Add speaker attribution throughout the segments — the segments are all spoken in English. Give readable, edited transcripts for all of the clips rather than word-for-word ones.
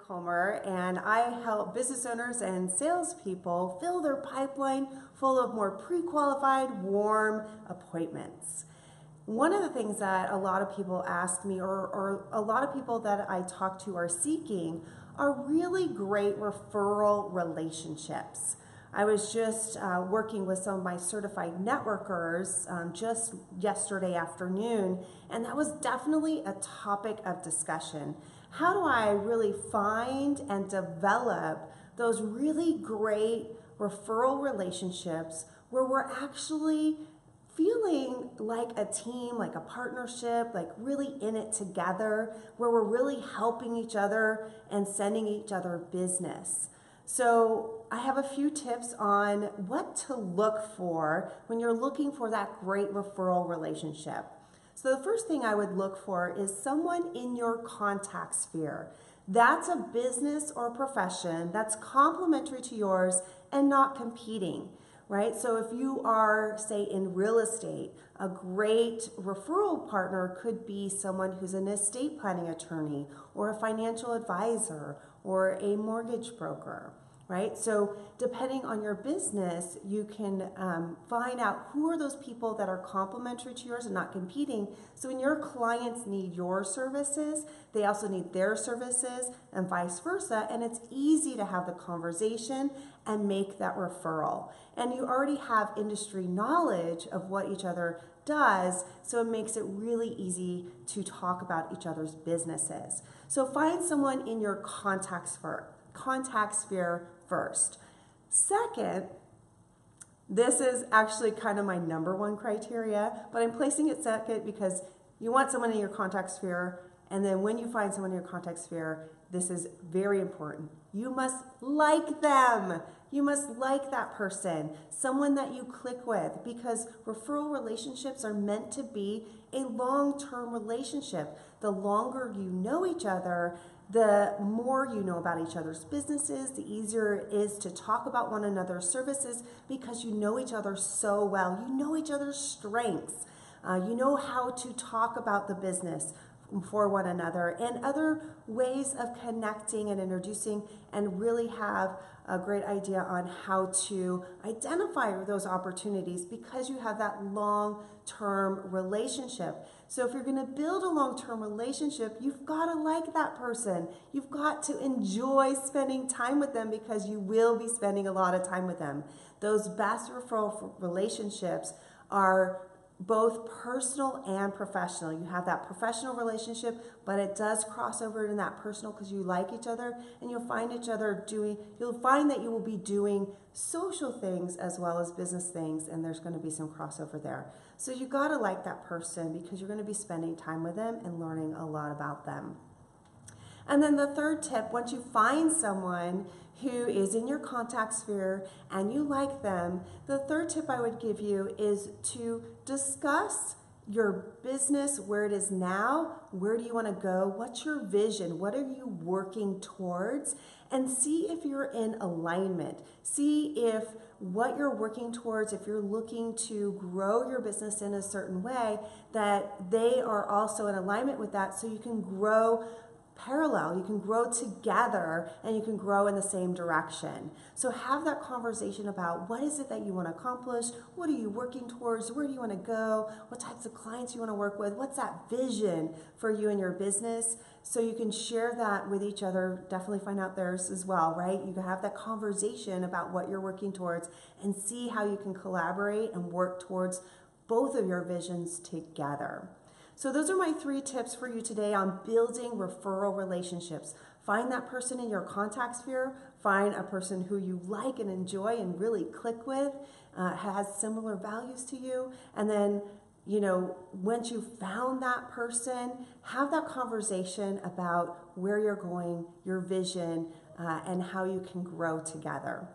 Speaker 1: Collmer, and I help business owners and salespeople fill their pipeline full of more pre-qualified, warm appointments. One of the things that a lot of people ask me, or a lot of people that I talk to are seeking, are really great referral relationships. I was just working with some of my certified networkers just yesterday afternoon, and that was definitely a topic of discussion. How do I really find and develop those really great referral relationships where we're actually feeling like a team, like a partnership, like really in it together, where we're really helping each other and sending each other business? So I have a few tips on what to look for when you're looking for that great referral relationship. So the first thing I would look for is someone in your contact sphere. That's a business or profession that's complementary to yours and not competing, right? So if you are, say, in real estate, a great referral partner could be someone who's an estate planning attorney or a financial advisor or a mortgage broker, right? So depending on your business, you can find out who are those people that are complementary to yours and not competing. So when your clients need your services, they also need their services and vice versa. And it's easy to have the conversation and make that referral. And you already have industry knowledge of what each other does, so it makes it really easy to talk about each other's businesses. So find someone in your contact sphere first. Second, this is actually kind of my number one criteria, but I'm placing it second because you want someone in your contact sphere, and then when you find someone in your contact sphere, this is very important. You must like them. You must like that person, someone that you click with, because referral relationships are meant to be a long-term relationship. The longer you know each other, the more you know about each other's businesses, the easier it is to talk about one another's services because you know each other so well. You know each other's strengths. You know how to talk about the business for one another and other ways of connecting and introducing, and really have a great idea on how to identify those opportunities because you have that long-term relationship. So if you're going to build a long-term relationship, you've got to like that person. You've got to enjoy spending time with them because you will be spending a lot of time with them. Those best referral relationships are both personal and professional. You have that professional relationship, but it does cross over in that personal because you like each other, and you'll find that you will be doing social things as well as business things, and there's going to be some crossover there. So you got to like that person because you're going to be spending time with them and learning a lot about them. And then the third tip, once you find someone who is in your contact sphere and you like them, the third tip I would give you is to discuss your business, where it is now, where do you want to go, what's your vision, what are you working towards, and see if you're in alignment. See if what you're working towards, if you're looking to grow your business in a certain way, that they are also in alignment with that, so you can grow parallel, you can grow together, and you can grow in the same direction. So have that conversation about what is it that you want to accomplish, what are you working towards, where do you want to go, what types of clients you want to work with, what's that vision for you and your business, so you can share that with each other. Definitely find out theirs as well, right? You can have that conversation about what you're working towards and see how you can collaborate and work towards both of your visions together. So those are my 3 tips for you today on building referral relationships. Find that person in your contact sphere. Find a person who you like and enjoy and really click with, has similar values to you. And then, once you've found that person, have that conversation about where you're going, your vision, and how you can grow together.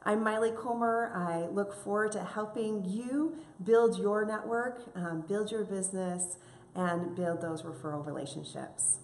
Speaker 1: I'm Maile Collmer. I look forward to helping you build your network, build your business, and build those referral relationships.